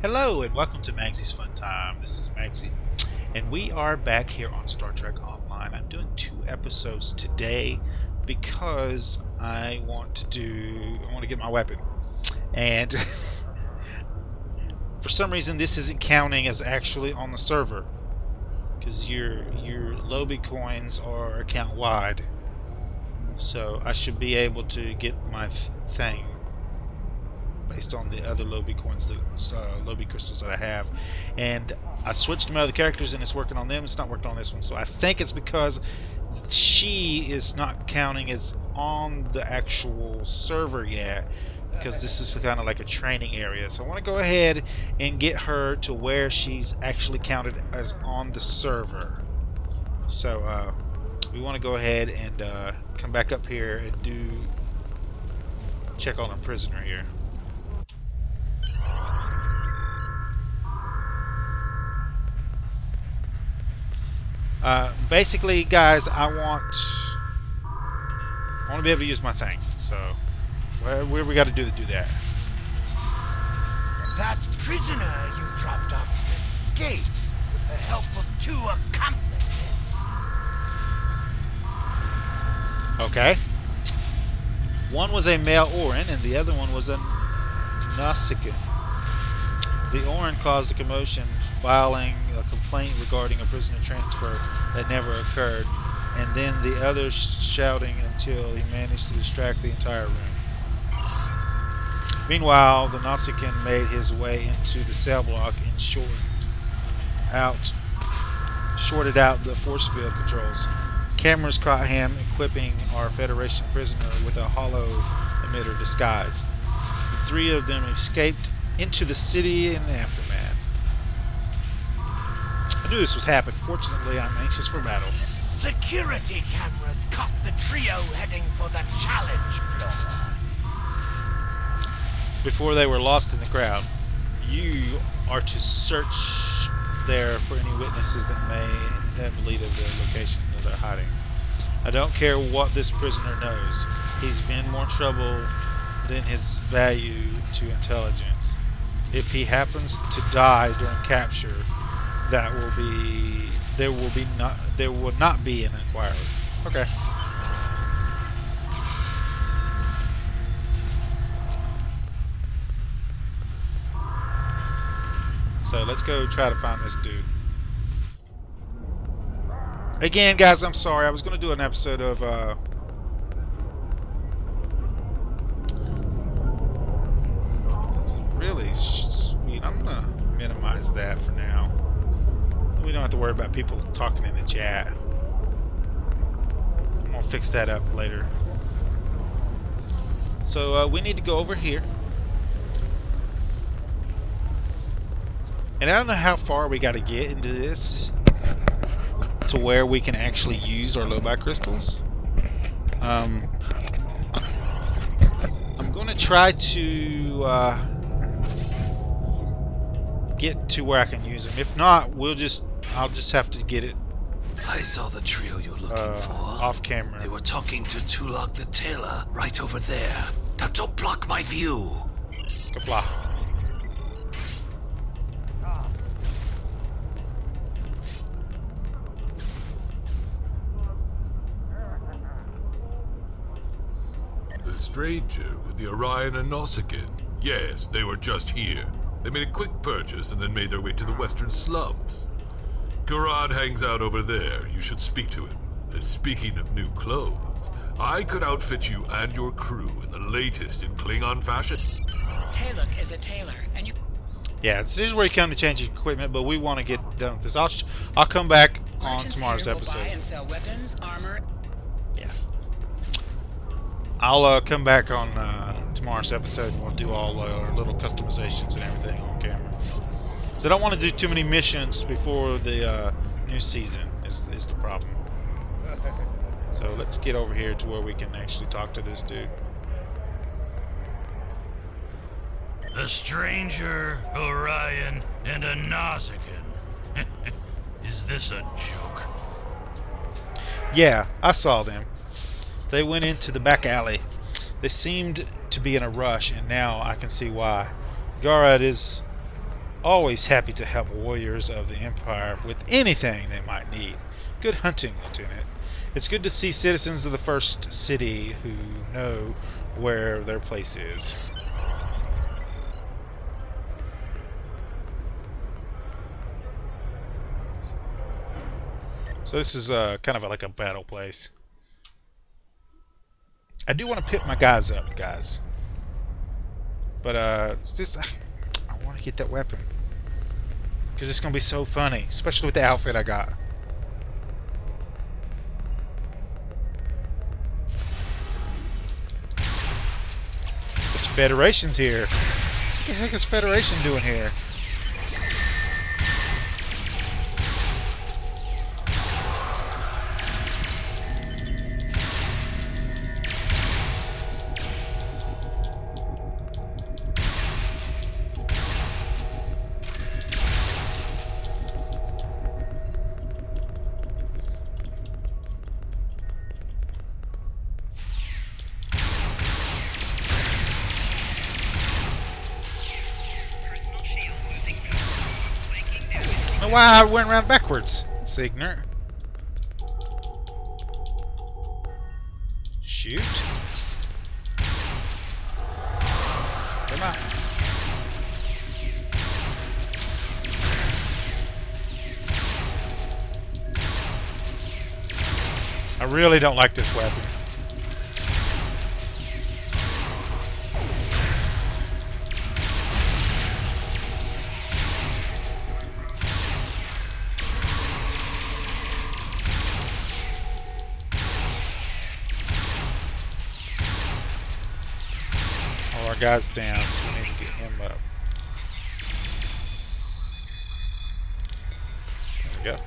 Hello and welcome to Maggie's Fun Time. This is Magzie, and we are back here on Star Trek Online. I'm doing 2 episodes today because I want to get my weapon, and for some reason this isn't counting as actually on the server because your Lobi coins are account wide, so I should be able to get my thing based on the other Lobi coins, Lobi crystals that I have. And I switched to my other characters and it's working on them. It's not working on this one. So I think it's because she is not counting as on the actual server yet, because this is kind of like a training area. So I want to go ahead and get her to where she's actually counted as on the server. So we want to go ahead and come back up here and check on our prisoner here. Basically, guys, I want to be able to use my thing. So, where we got to do that? That prisoner you dropped off escaped with the help of 2 accomplices. Okay. One was a male Orin, and the other one was a Nausicaan. The Orin caused a commotion, filing a complaint regarding a prisoner transfer that never occurred, and then the others shouting until he managed to distract the entire room. Meanwhile, the Nausicaan made his way into the cell block and shorted out the force field controls. Cameras caught him equipping our Federation prisoner with a hollow emitter disguise. The 3 of them escaped into the city in the aftermath. I knew this was happening. Fortunately, I'm anxious for battle. Security cameras caught the trio heading for the challenge floor. Before they were lost in the crowd, you are to search there for any witnesses that may have lead of the location of their hiding. I don't care what this prisoner knows. He's been more trouble than his value to intelligence. If he happens to die during capture, there will not be an inquiry. Okay. So let's go try to find this dude. Again, guys, I'm sorry. I was going to do an episode of really sweet. I'm gonna minimize that for now. We don't have to worry about people talking in the chat. I'm gonna fix that up later. So we need to go over here, and I don't know how far we got to get into this to where we can actually use our Lobi crystals. I'm gonna try to get to where I can use them. If not, I'll just have to get it. I saw the trio you're looking for. Off camera. They were talking to Tulak the Tailor right over there. Now don't block my view. Kapla. The stranger with the Orion and Nausicaan. Yes, they were just here. They made a quick purchase and then made their way to the western slums. Garad hangs out over there. You should speak to him. Speaking of new clothes, I could outfit you and your crew in the latest in Klingon fashion. Taluk is a tailor, and you... Yeah, this is where you come to change your equipment, but we want to get done with this. I'll come back on Merchants tomorrow's here will episode. buy and sell weapons, armor. Yeah. I'll come back on tomorrow's episode and we'll do all our little customizations and everything on camera. So I don't want to do too many missions before the new season is the problem. So let's get over here to where we can actually talk to this dude. A stranger, Orion, and a Nausicaan. Is this a joke? Yeah, I saw them. They went into the back alley. They seemed to be in a rush, and now I can see why. Garad is Always happy to help warriors of the Empire with anything they might need. Good hunting, Lieutenant. It's good to see citizens of the first city who know where their place is. So this is kind of like a battle place. I do want to pit my guys up, guys. But it's just I want to get that weapon. Because it's going to be so funny. Especially with the outfit I got. This Federation's here. What the heck is Federation doing here? Why I went around backwards. It's ignorant. Shoot. Come on. I really don't like this weapon. Our guy's down, so we need to get him up. There we go.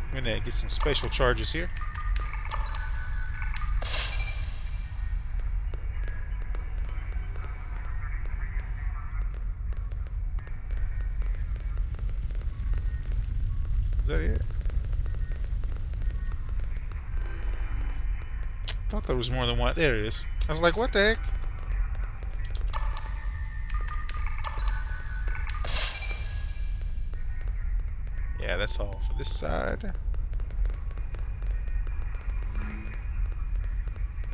I'm gonna get some spatial charges here. Is that it? I thought there was more than one. There it is. I was like, what the heck? Yeah, that's all for this side.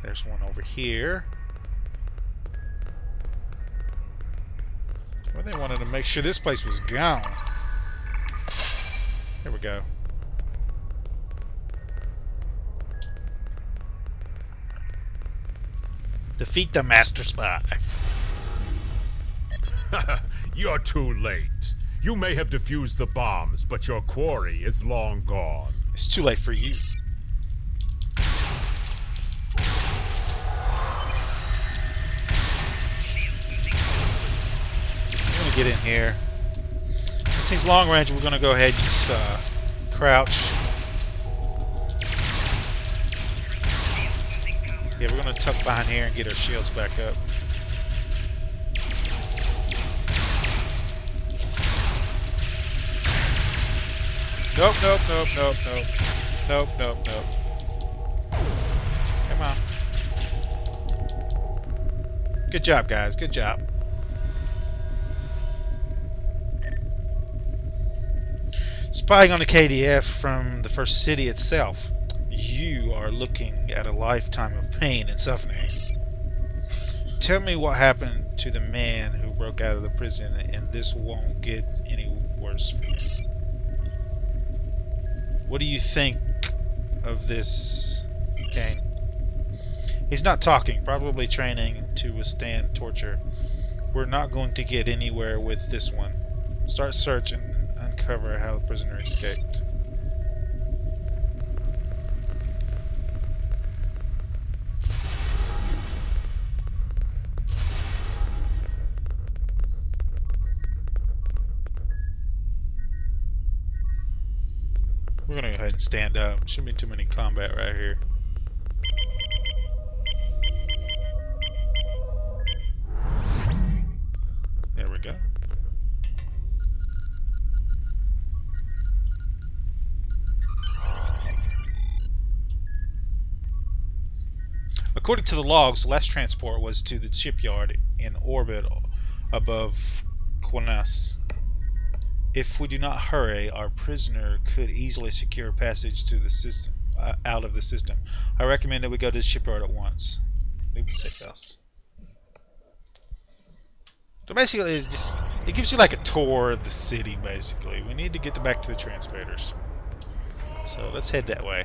There's one over here. Well, they wanted to make sure this place was gone. There we go. Defeat the Master Spy. You're too late. You may have defused the bombs, but your quarry is long gone. It's too late for you. I'm gonna get in here. Since he's long range, we're gonna go ahead and just crouch. Yeah, we're gonna tuck behind here and get our shields back up. Nope, nope, nope, nope, nope. Nope, nope, nope. Come on. Good job, guys. Good job. Spying on the KDF from the first city itself. You are looking at a lifetime of pain and suffering. Tell me what happened to the man who broke out of the prison, and this won't get any worse for you. What do you think of this, Kane? He's not talking, probably training to withstand torture. We're not going to get anywhere with this one. Start search and uncover how the prisoner escaped. We're gonna go ahead and stand up. Shouldn't be too many combat right here. There we go. According to the logs, the last transport was to the shipyard in orbit above Quanas. If we do not hurry, our prisoner could easily secure passage to the system, out of the system. I recommend that we go to the shipyard at once. Leave the safe house. So basically, it gives you like a tour of the city. Basically, we need to get back to the transporters. So let's head that way.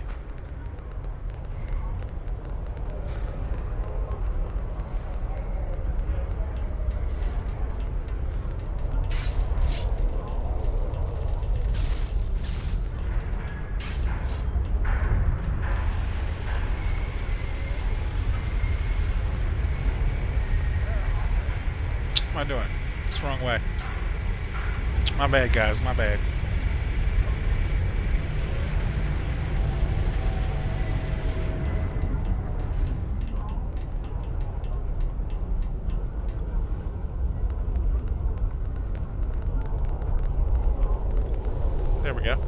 What am I doing? It's the wrong way. My bad, guys. My bad. There we go.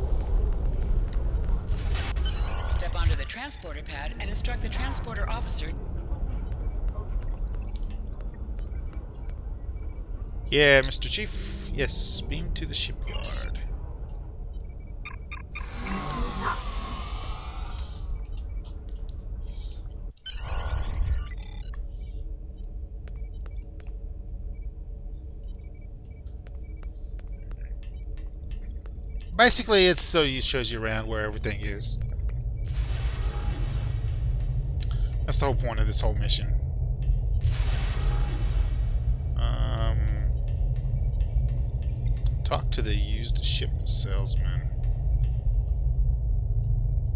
Step onto the transporter pad and instruct the transporter officer. Yeah, Mr. Chief. Yes, beam to the shipyard. Basically, it's so it shows you around where everything is. That's the whole point of this whole mission. Talk to the used ship salesman.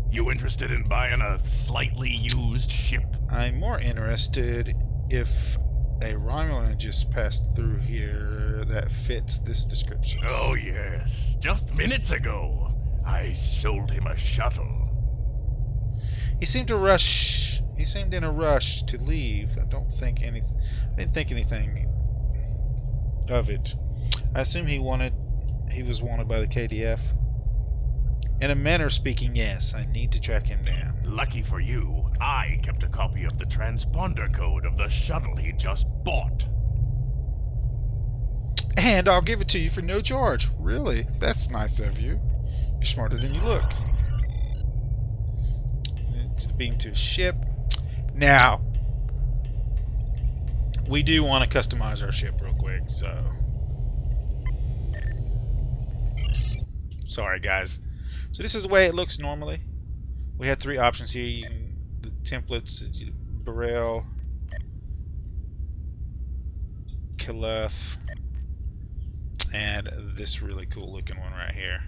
You interested in buying a slightly used ship? I'm more interested if a Romulan just passed through here that fits this description. Oh, yes. Just minutes ago, I sold him a shuttle. He seemed to rush. He seemed in a rush to leave. I didn't think anything of it. I assume he was wanted by the KDF. In a manner of speaking, yes. I need to track him down. Lucky for you, I kept a copy of the transponder code of the shuttle he just bought. And I'll give it to you for no charge. Really? That's nice of you. You're smarter than you look. It's a beam to a ship. Now, we do want to customize our ship real quick, so... Sorry, guys. So this is the way it looks normally. We have three options here. You can, the templates, Burrell, Kileth, and this really cool looking one right here.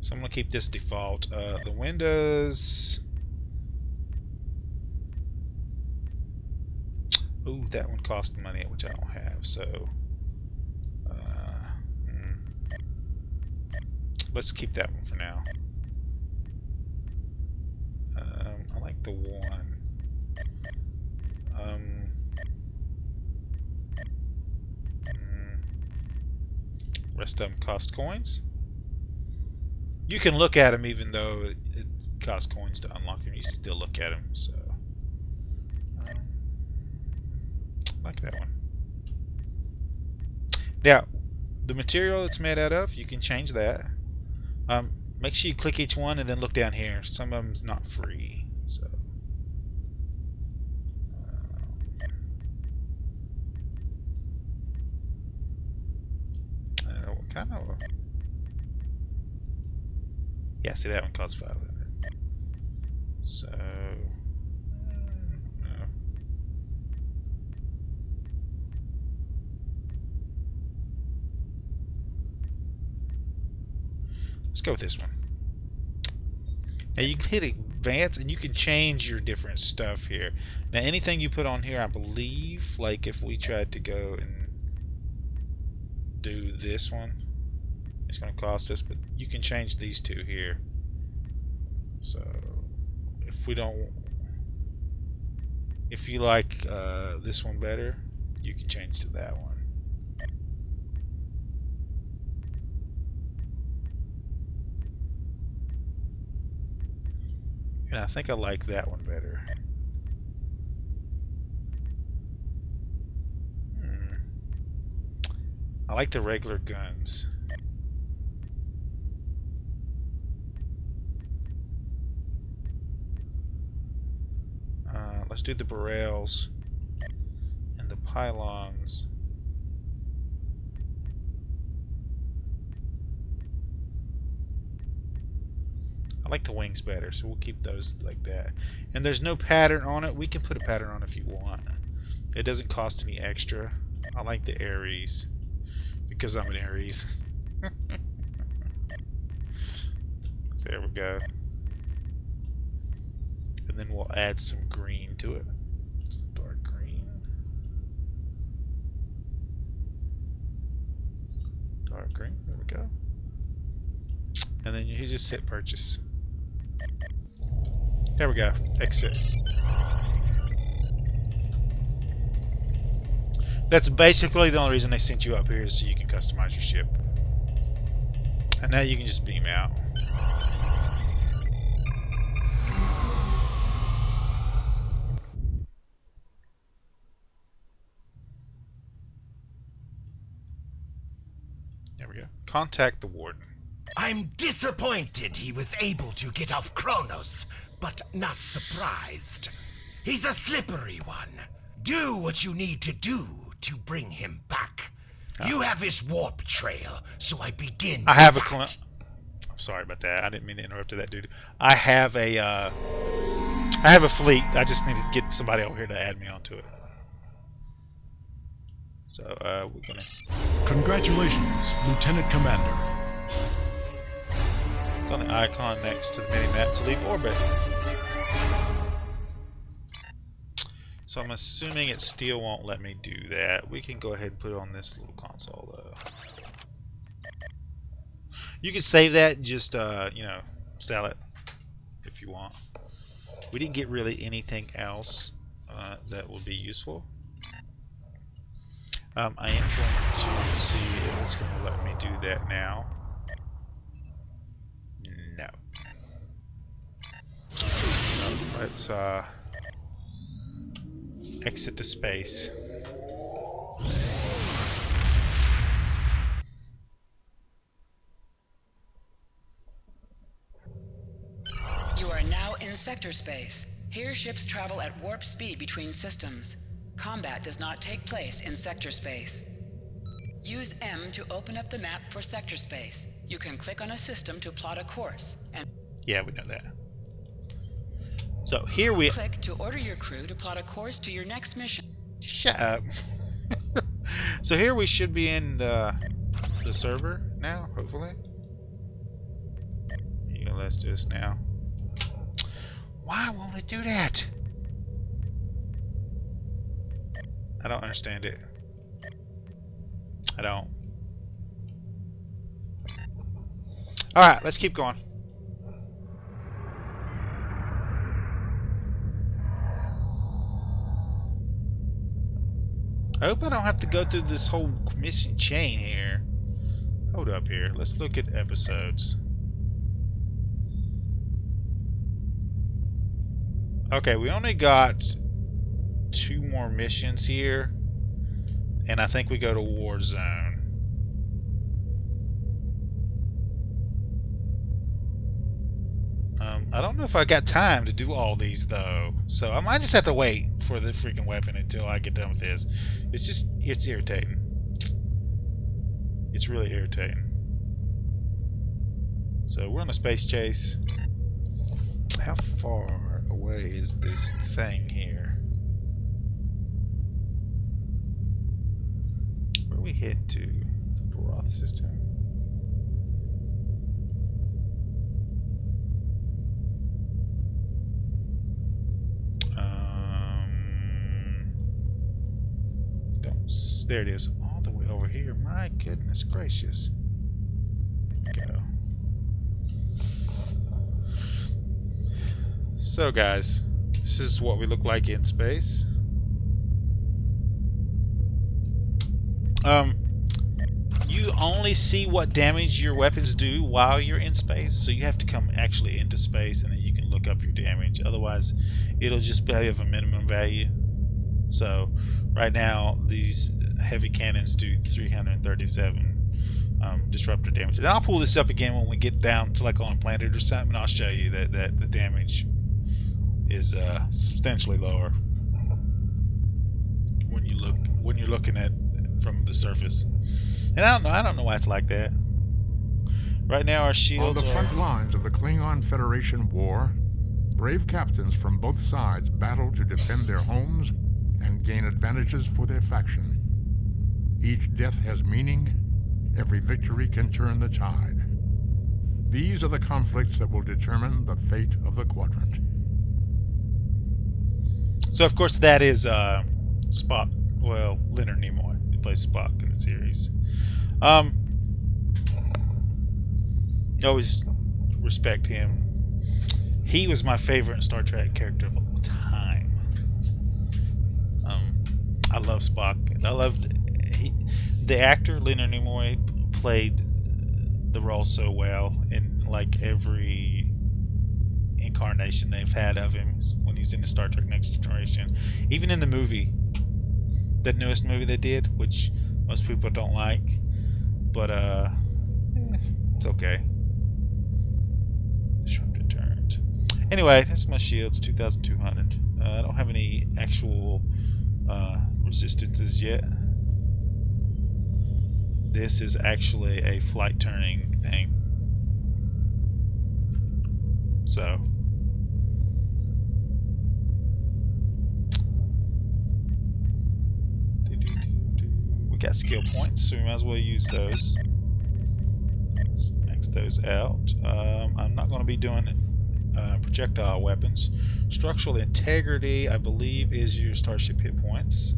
So I'm going to keep this default. The windows... Ooh, that one cost money, which I don't have, so... Let's keep that one for now. I like the one. Rest of them cost coins. You can look at them even though it costs coins to unlock them. You still look at them, so... I like that one. Now, the material it's made out of, you can change that. Make sure you click each one and then look down here. Some of them's not free, so... what kind of... Yeah, see that one costs 500. So... no. Let's go with this one. Now you can hit advance and you can change your different stuff here. Now anything you put on here, I believe, like if we tried to go and do this one, it's going to cost us, but you can change these two here. So if we don't, if you like this one better, you can change to that one. And I think I like that one better. I like the regular guns. Let's do the barrels and the pylons. I like the wings better, so we'll keep those like that. And there's no pattern on it. We can put a pattern on if you want. It doesn't cost any extra. I like the Aries because I'm an Aries. So there we go. And then we'll add some green to it. Some dark green. Dark green. There we go. And then you just hit purchase. There we go. Exit. That's basically the only reason they sent you up here is so you can customize your ship. And now you can just beam out. There we go. Contact the warden. I'm disappointed he was able to get off Kronos, but not surprised. He's a slippery one. Do what you need to do to bring him back. You have his warp trail, so I begin. I have with a that. I'm sorry about that. I didn't mean to interrupt that dude. I have a fleet. I just need to get somebody over here to add me onto it. So we're gonna. Congratulations, Lieutenant Commander. Click on the icon next to the mini-map to leave orbit. So I'm assuming it still won't let me do that. We can go ahead and put it on this little console though. You can save that and just you know, sell it if you want. We didn't get really anything else that would be useful. I am going to see if it's going to let me do that now. No. So let's exit to space. You are now in sector space. Here ships travel at warp speed between systems. Combat does not take place in sector space. Use M to open up the map for sector space. You can click on a system to plot a course, and Yeah, we know that. So here we click to order your crew to plot a course to your next mission. Shut up. So here we should be in the server now, hopefully. Yeah, let's do this now. Why won't it do that? I don't understand it. I don't. Alright, let's keep going. I hope I don't have to go through this whole mission chain here. Hold up here. Let's look at episodes. Okay, we only got 2 more missions here. And I think we go to War Zone. I don't know if I got time to do all these though. So I might just have to wait for the freaking weapon until I get done with this. It's irritating. It's really irritating. So we're on a space chase. How far away is this thing here? Where are we heading to? The Roth system. There it is, all the way over here. My goodness gracious. Go. So guys, this is what we look like in space. You only see what damage your weapons do while you're in space, so you have to come actually into space and then you can look up your damage. Otherwise, it'll just have a minimum value. So right now, these heavy cannons do 337 disruptor damage. And I'll pull this up again when we get down to like on a planet or something, and I'll show you that the damage is substantially lower when you're looking at from the surface. And I don't know why it's like that. Right now our shields on the front lines of the Klingon Federation war, brave captains from both sides battle to defend their homes and gain advantages for their faction. Each death has meaning. Every victory can turn the tide. These are the conflicts that will determine the fate of the quadrant. So of course that is Spock. Well, Leonard Nimoy. He plays Spock in the series. I always respect him. He was my favorite Star Trek character of all time. I love Spock. I loved the actor Leonard Nimoy played the role so well in like every incarnation they've had of him when he's in the Star Trek Next Generation. Even in the movie, the newest movie they did, which most people don't like, but it's okay. Disruptor turned. Anyway, that's my shields, 2,200. I don't have any actual resistances yet. This is actually a flight turning thing. So we got skill points, so we might as well use those. Let's max those out. I'm not going to be doing projectile weapons. Structural integrity, I believe, is your starship hit points.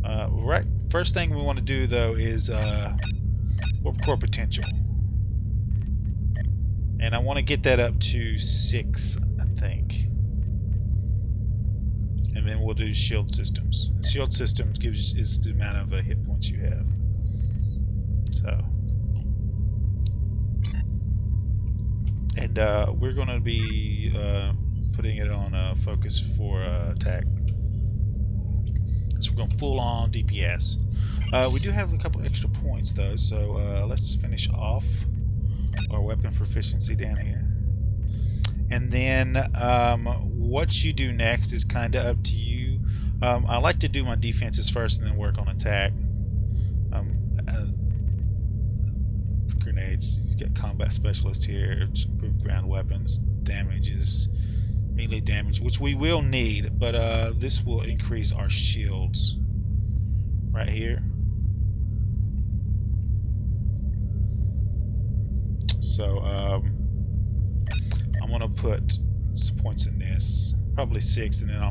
Right. First thing we want to do though is warp core potential, and I want to get that up to 6, I think. And then we'll do shield systems. Shield systems is the amount of hit points you have. So, and we're going to be putting it on focus for attack. So we're going full on DPS. We do have a couple extra points though, so let's finish off our weapon proficiency down here. And then what you do next is kind of up to you. I like to do my defenses first and then work on attack. Grenades, you got combat specialist here, improved ground weapons, damages, melee damage, which we will need, but this will increase our shields right here. So I'm gonna put some points in this, probably 6, and then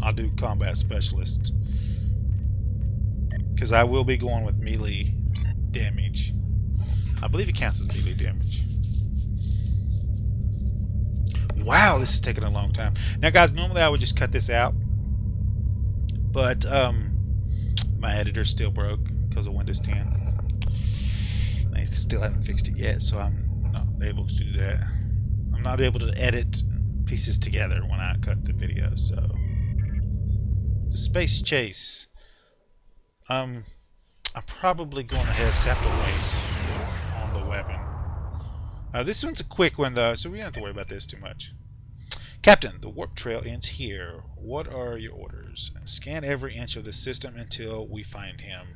I'll do combat specialist because I will be going with melee damage. I believe it counts as melee damage. Wow, this is taking a long time. Now, guys, normally I would just cut this out, but my editor still broke because of Windows 10. They still haven't fixed it yet, so I'm not able to do that. I'm not able to edit pieces together when I cut the video. So, the space chase. I'm probably going to have to wait on the weapon. This one's a quick one though, so we don't have to worry about this too much. Captain, the warp trail ends here. What are your orders? Scan every inch of the system until we find him.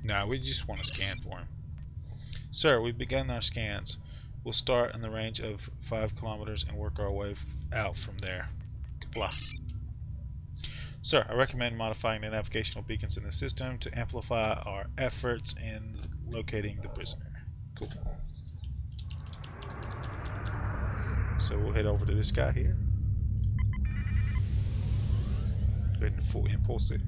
No, we just want to scan for him. Sir, we've begun our scans. We'll start in the range of 5 kilometers and work our way out from there. Blah. Sir, I recommend modifying the navigational beacons in the system to amplify our efforts in locating the prisoner. Cool. So we'll head over to this guy here. Go ahead and full impulse it.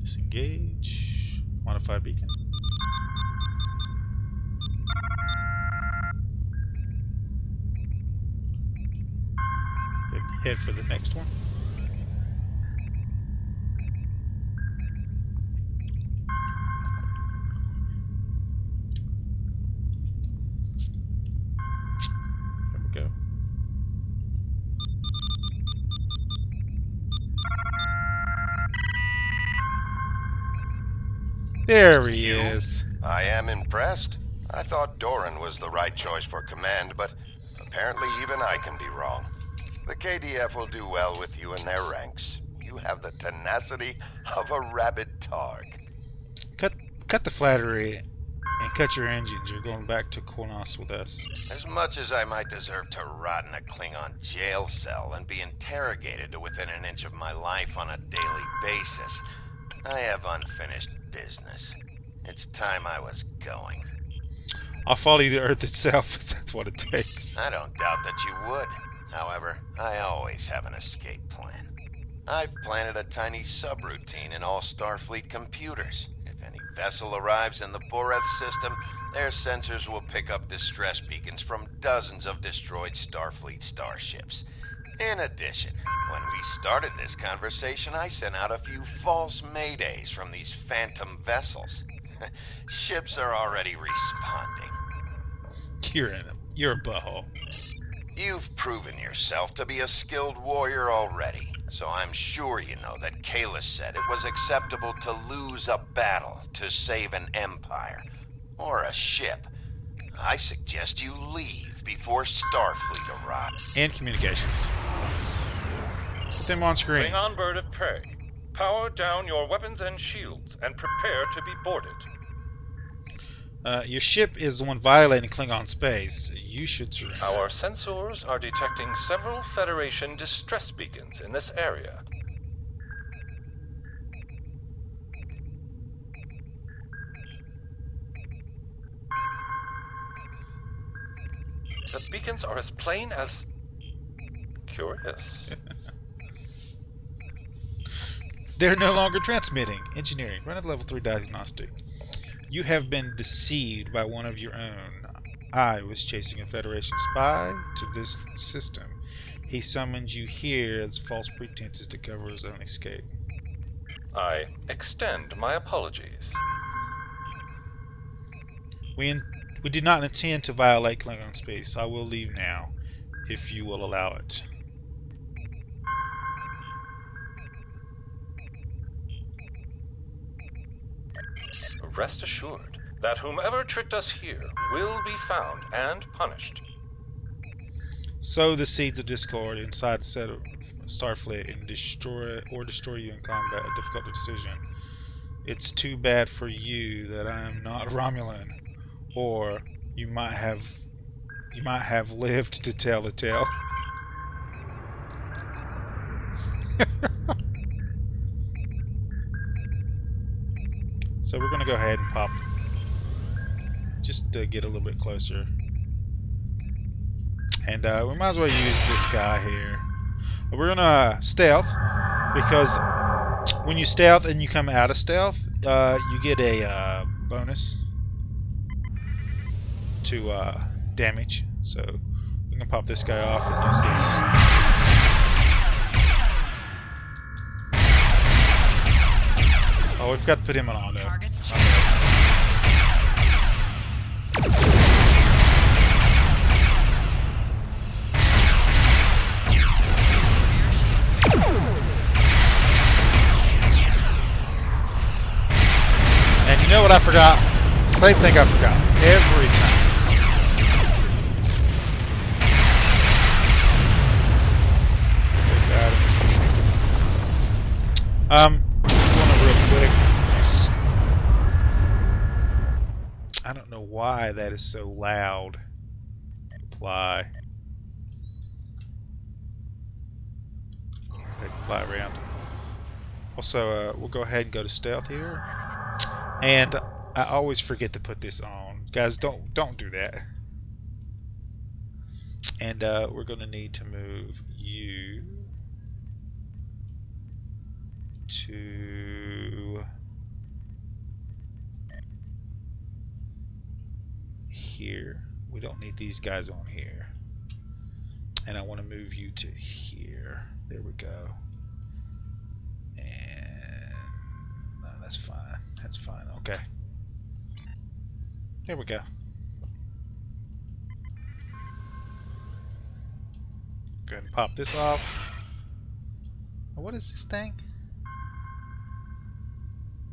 Disengage. Modify beacon. head for the next one. There we go. There he is. I am impressed. I thought Doran was the right choice for command, but apparently even I can be wrong. The KDF will do well with you in their ranks. You have the tenacity of a rabid targ. Cut the flattery and cut your engines. You're going back to Kornos with us. As much as I might deserve to rot in a Klingon jail cell and be interrogated to within an inch of my life on a daily basis, I have unfinished business. It's time I was going. I'll follow you to Earth itself, if that's what it takes. I don't doubt that you would. However, I always have an escape plan. I've planted a tiny subroutine in all Starfleet computers. If any vessel arrives in the Boreth system, their sensors will pick up distress beacons from dozens of destroyed Starfleet starships. In addition, when we started this conversation, I sent out a few false maydays from these phantom vessels. Ships are already responding. You're a butthole. You've proven yourself to be a skilled warrior already, so I'm sure you know that Kalis said it was acceptable to lose a battle to save an empire, or a ship. I suggest you leave before Starfleet arrives. And communications. Put them on screen. Klingon bird of prey. Power down your weapons and shields, and prepare to be boarded. Your ship is the one violating Klingon space. You should surrender. Our sensors are detecting several Federation distress beacons in this area. The beacons are as plain as... curious. They're no longer transmitting. Engineering. Run at level 3 diagnostic. You have been deceived by one of your own. I was chasing a Federation spy to this system. He summoned you here as false pretenses to cover his own escape. I extend my apologies. We did not intend to violate Klingon space. I will leave now, if you will allow it. Rest assured that whomever tricked us here will be found and punished. Sow the seeds of discord inside the set of Starfleet and destroy you in combat. A difficult decision. It's too bad for you that I am not Romulan, or you might have lived to tell the tale. So we're gonna go ahead and pop, just to get a little bit closer, and we might as well use this guy here. We're gonna stealth, because when you stealth and you come out of stealth, you get a bonus to damage. So we're gonna pop this guy off and use this. Oh, we've got to put him on auto. And you know what I forgot? Same thing I forgot. Every time. I don't know why that is so loud. Apply. Fly around. Also, we'll go ahead and go to stealth here. And I always forget to put this on. Guys, don't do that. And we're going to need to move you to here. We don't need these guys on here. And I want to move you to here. There we go. And no, that's fine. That's fine. Okay. There we go. Go ahead and pop this off. What is this thing?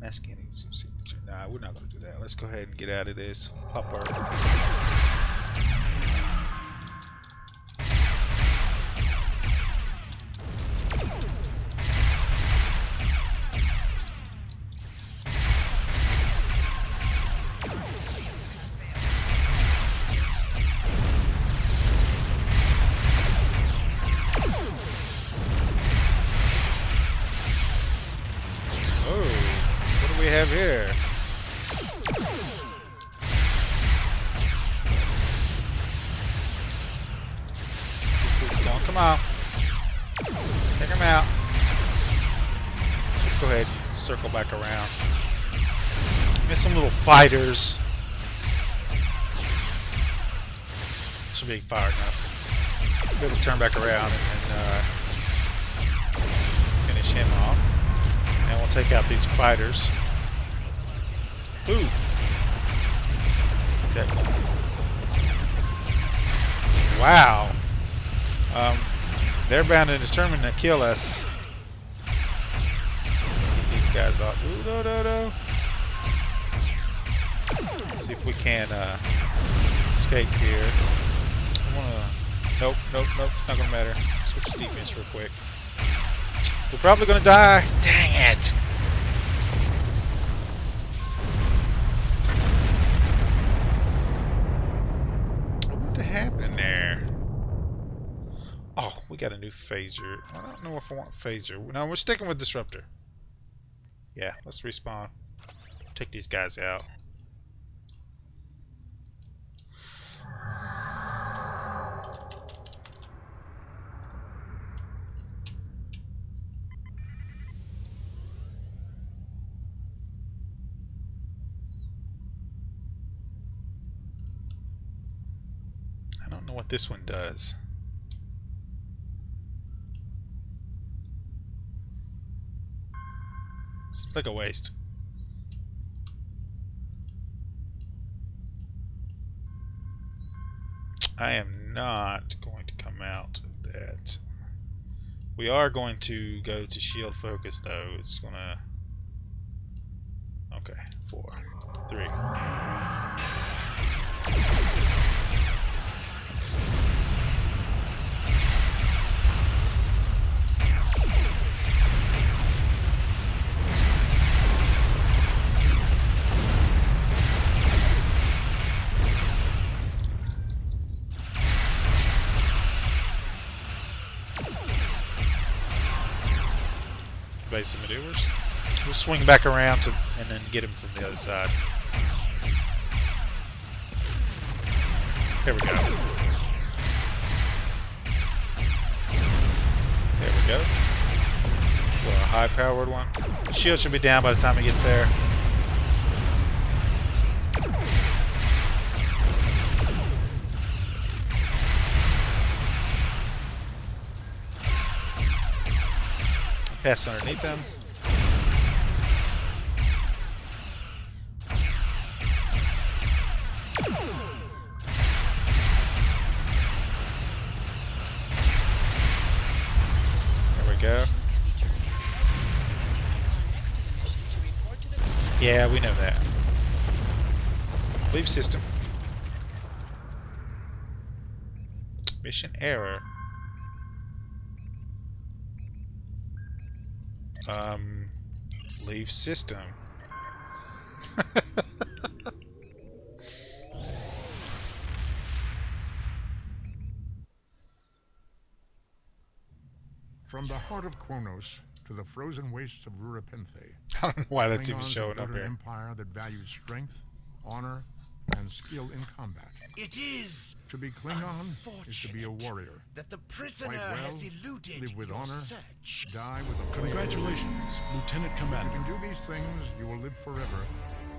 Mask any signature. Nah, we're not going to do that. Let's go ahead and get out of this. Pop our... have here? This is going. Come on. Take him out. Let's go ahead and circle back around. Get some little fighters. Should be far enough. Be able to turn back around and finish him off. And we'll take out these fighters. Ooh. Okay. Wow. They're bound and determined to kill us. Get these guys off. Ooh, no. Let's see if we can escape here. I wanna. Nope. It's not gonna matter. Switch defense real quick. We're probably gonna die. Dang it. Happened there? Oh, we got a new phaser. I don't know if I want phaser. No, we're sticking with disruptor. Yeah, let's respawn. Take these guys out. What this one does. Seems like a waste. I am not going to come out of that. We are going to go to shield focus though. It's gonna... Okay, 4, 3. Basic maneuvers. We'll swing back around to, and then get him from the other side. There we go. There we go. For a high-powered one. Shield should be down by the time he gets there. Pass underneath them. There we go. Yeah, we know that. Leave system. Mission error. Leave system. From the heart of Kronos to the frozen wastes of Rurapenthe. I don't know why that's even Klingons showing built up an here. empire that values strength, honor, and skill in combat. It is To be Klingon is to be a warrior. that the prisoner Fight well, has eluded live with your honor, search. die with a brave. Congratulations, Lieutenant If you Commander. can do these things, you will live forever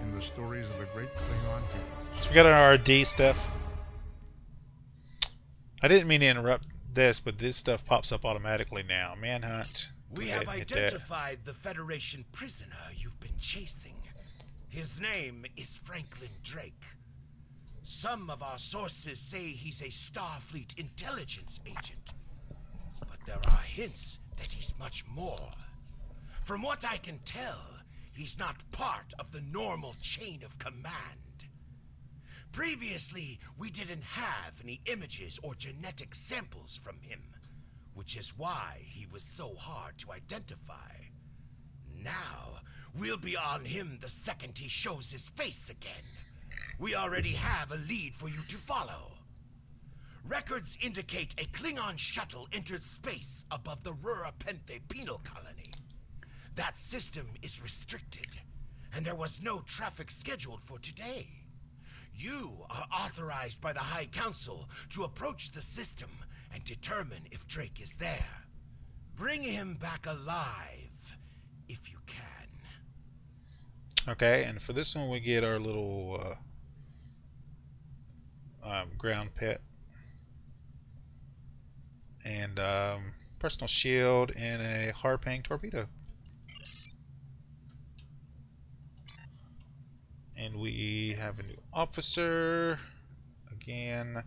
in the stories of the great Klingon heroes. So we got our RD stuff. I didn't mean to interrupt, this, but this stuff pops up automatically now. Manhunt. Go We ahead have and hit that. identified the Federation prisoner you've been chasing. His name is Franklin Drake. Some of our sources say he's a Starfleet intelligence agent, but there are hints that he's much more. From what I can tell, he's not part of the normal chain of command. Previously, we didn't have any images or genetic samples from him, which is why he was so hard to identify. Now, we'll be on him the second he shows his face again. We already have a lead for you to follow. Records indicate a Klingon shuttle entered space above the Rura Penthe penal colony. That system is restricted, and there was no traffic scheduled for today. You are authorized by the High Council to approach the system and determine if Drake is there. Bring him back alive, if you can. Okay, and for this one we get our little ground pet. And personal shield and a Harpang torpedo. And we have a new officer. Again,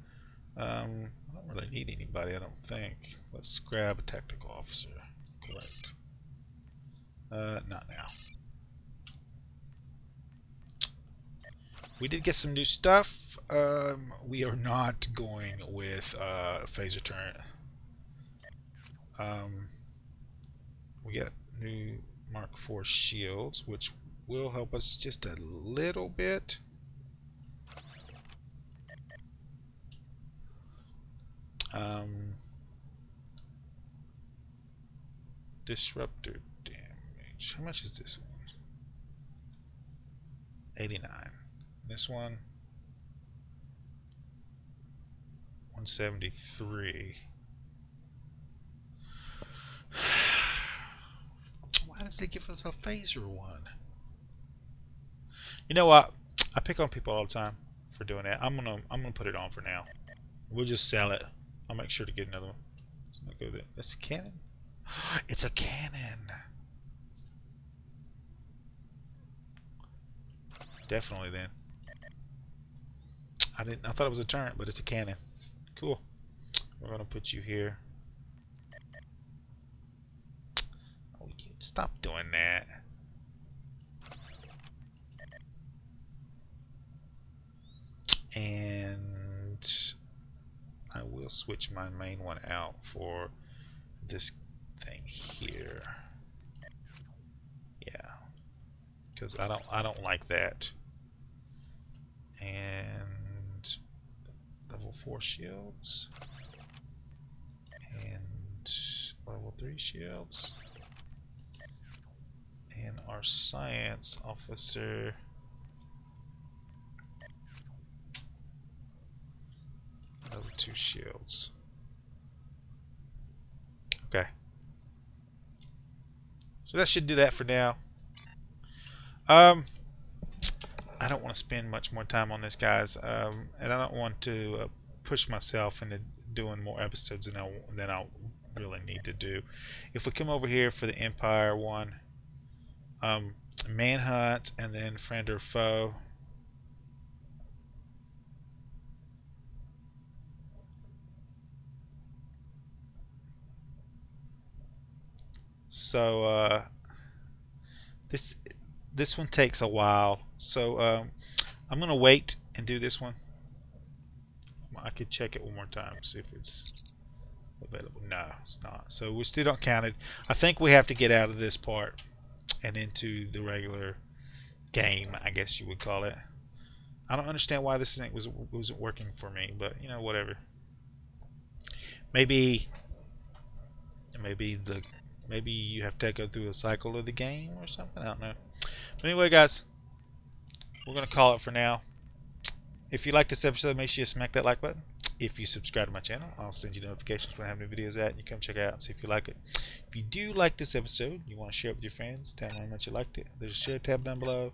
I don't really need anybody, I don't think. Let's grab a tactical officer. Correct. Not now. We did get some new stuff. We are not going with phaser turret. We got new Mark IV shields, which will help us just a little bit. Disruptor damage. How much is this one? 89. This one, 173. Why does it give us a phaser one? You know what? I pick on people all the time for doing that. I'm gonna put it on for now. We'll just sell it. I'll make sure to get another one. So I'll go there. That's a cannon. It's a cannon. Definitely then. I thought it was a turret, but it's a cannon. Cool. We're gonna put you here. Oh, you stop doing that. And I will switch my main one out for this thing here. Yeah, because I don't like that. And level 4 shields and level 3 shields, and our science officer level 2 shields. Okay, so that should do that for now. I don't want to spend much more time on this, guys, and I don't want to push myself into doing more episodes than I really need to do. If we come over here for the Empire one, Manhunt, and then Friend or Foe. So this one takes a while, so I'm gonna wait and do this one. I could check it one more time, see if it's available. No, it's not. So we still don't count it. I think we have to get out of this part and into the regular game, I guess you would call it. I don't understand why this thing wasn't working for me, but you know, whatever. Maybe you have to go through a cycle of the game or something. I don't know. But anyway, guys, we're gonna call it for now. If you like this episode, make sure you smack that like button. If you subscribe to my channel, I'll send you notifications when I have new videos out, and you come check it out and see if you like it. If you do like this episode, you want to share it with your friends, tell them how much you liked it. There's a share tab down below.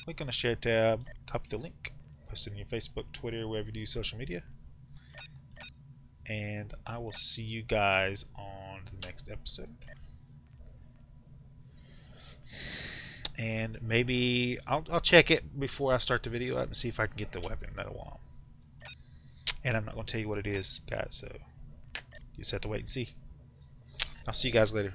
Click on the share tab, copy the link, post it on your Facebook, Twitter, wherever you do social media. and I will see you guys on the next episode. And maybe I'll check it before I start the video up and see if I can get the weapon that I want. And I'm not going to tell you what it is, guys, so you just have to wait and see. I'll see you guys later.